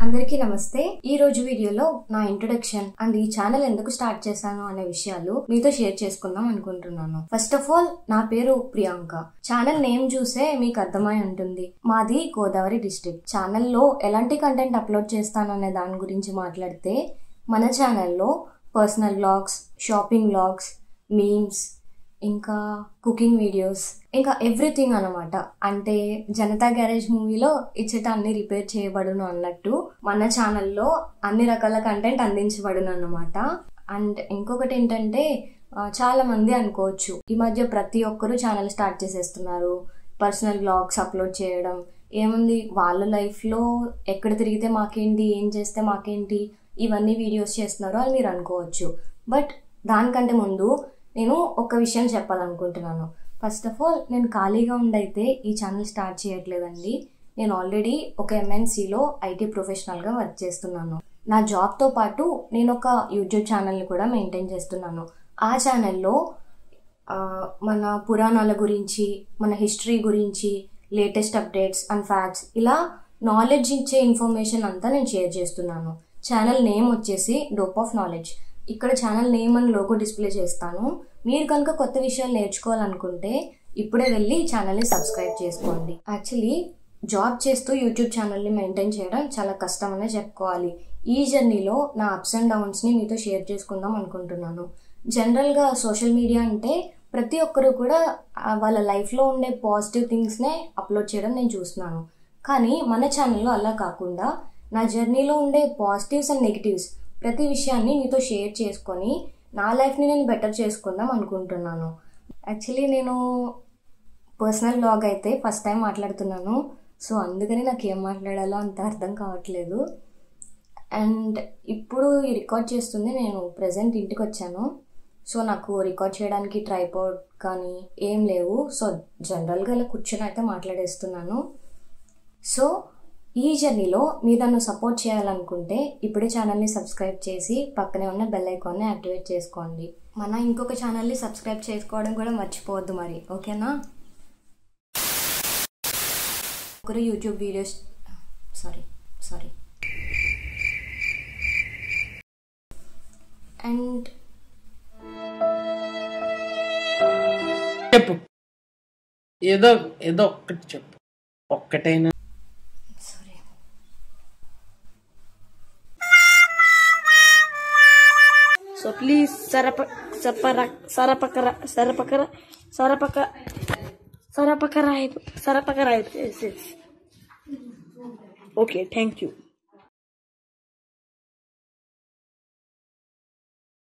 అందరికీ నమస్తే. ఈ రోజు వీడియోలో నా ఇంట్రొడక్షన్ అండ్ ఈ ఛానల్ ఎందుకు స్టార్ట్ చేశాను అనే విషయాలు మీతో షేర్ చేసుకుందాం అనుకుంటున్నాను. ఫస్ట్ ఆఫ్ ఆల్ నా పేరు ప్రియాంక. ఛానల్ నేమ్ చూసే మీకు అర్థమై ఉంటుంది. మాది గోదావరి డిస్ట్రిక్ట్. ఛానల్లో ఎలాంటి కంటెంట్ అప్లోడ్ చేస్తాను అనే దాని గురించి మాట్లాడితే మన ఛానల్లో personal vlogs, shopping vlogs, memes, ఇంకా కుకింగ్ వీడియోస్, ఇంకా ఎవ్రీథింగ్ అనమాట. అంటే జనతా గ్యారేజ్ మూవీలో ఇచ్చట అన్ని రిపేర్ చేయబడును అన్నట్టు మన ఛానల్లో అన్ని రకాల కంటెంట్ అందించబడును అన్నమాట. అండ్ ఇంకొకటి ఏంటంటే చాలా మంది అనుకోవచ్చు ఈ మధ్య ప్రతి ఒక్కరూ ఛానల్ స్టార్ట్ చేసేస్తున్నారు, పర్సనల్ వ్లాగ్స్ అప్లోడ్ చేయడం. ఏముంది, వాళ్ళ లైఫ్లో ఎక్కడ తిరిగితే మాకేంటి, ఏం చేస్తే మాకేంటి, ఇవన్నీ వీడియోస్ చేస్తున్నారు అని మీరు అనుకోవచ్చు. బట్ దానికంటే ముందు నేను ఒక విషయం చెప్పాలనుకుంటున్నాను. ఫస్ట్ ఆఫ్ ఆల్ నేను ఖాళీగా ఉండైతే ఈ ఛానల్ స్టార్ట్ చేయట్లేదండి. నేను ఆల్రెడీ ఒక ఎంఎన్సీలో ఐటీ ప్రొఫెషనల్గా వర్క్ చేస్తున్నాను. నా జాబ్తో పాటు నేను ఒక యూట్యూబ్ ఛానల్ని కూడా మెయింటైన్ చేస్తున్నాను. ఆ ఛానల్లో మన పురాణాల గురించి, మన హిస్టరీ గురించి, లేటెస్ట్ అప్డేట్స్ అండ్ ఫ్యాక్ట్స్, ఇలా నాలెడ్జ్ ఇచ్చే ఇన్ఫర్మేషన్ అంతా నేను షేర్ చేస్తున్నాను. ఛానల్ నేమ్ వచ్చేసి డోప్ ఆఫ్ నాలెడ్జ్. ఇక్కడ ఛానల్ నేమ్ అని లోగో డిస్ప్లే చేస్తాను. మీరు కనుక కొత్త విషయాలు నేర్చుకోవాలనుకుంటే ఇప్పుడే వెళ్ళి ఛానల్ని సబ్స్క్రైబ్ చేసుకోండి. యాక్చువల్లీ జాబ్ చేస్తూ యూట్యూబ్ ఛానల్ని మెయింటైన్ చేయడం చాలా కష్టం అనే చెప్పుకోవాలి. ఈ జర్నీలో నా అప్స్ అండ్ డౌన్స్ని మీతో షేర్ చేసుకుందాం అనుకుంటున్నాను. జనరల్గా సోషల్ మీడియా అంటే ప్రతి ఒక్కరు కూడా వాళ్ళ లైఫ్లో ఉండే పాజిటివ్ థింగ్స్నే అప్లోడ్ చేయడం నేను చూస్తున్నాను. కానీ మన ఛానల్లో అలా కాకుండా నా జర్నీలో ఉండే పాజిటివ్స్ అండ్ నెగిటివ్స్ ప్రతి విషయాన్ని మీతో షేర్ చేసుకొని నా లైఫ్ని నేను బెటర్ చేసుకుందాం అనుకుంటున్నాను. యాక్చువల్లీ నేను పర్సనల్ వ్లాగ్ అయితే ఫస్ట్ టైం మాట్లాడుతున్నాను. సో అందుకని నాకు ఏం మాట్లాడాలో అంత అర్థం కావట్లేదు. అండ్ ఇప్పుడు ఈ రికార్డ్ చేస్తుంది నేను ప్రజెంట్ ఇంటికి వచ్చాను. సో నాకు రికార్డ్ చేయడానికి ట్రైపాడ్ కానీ ఏం లేవు. సో జనరల్గా ఇలా కూర్చొని అయితే మాట్లాడేస్తున్నాను. సో ఈ జర్నీలో మీరు నన్ను సపోర్ట్ చేయాలనుకుంటే ఇప్పుడే ఛానల్ని సబ్స్క్రైబ్ చేసి పక్కనే ఉన్న బెల్ ఐకాన్ని యాక్టివేట్ చేసుకోండి. మన ఇంకొక ఛానల్ని సబ్స్క్రైబ్ చేసుకోవడం కూడా మర్చిపోవద్దు మరి, ఓకేనా? ఒకరు యూట్యూబ్ వీడియోస్ సారీ అండ్ చెప్పు, ఏదో ఒక్కటి చెప్పు, ఒక్కటైనా. So please Sarapakara. Yes. Okay, thank you.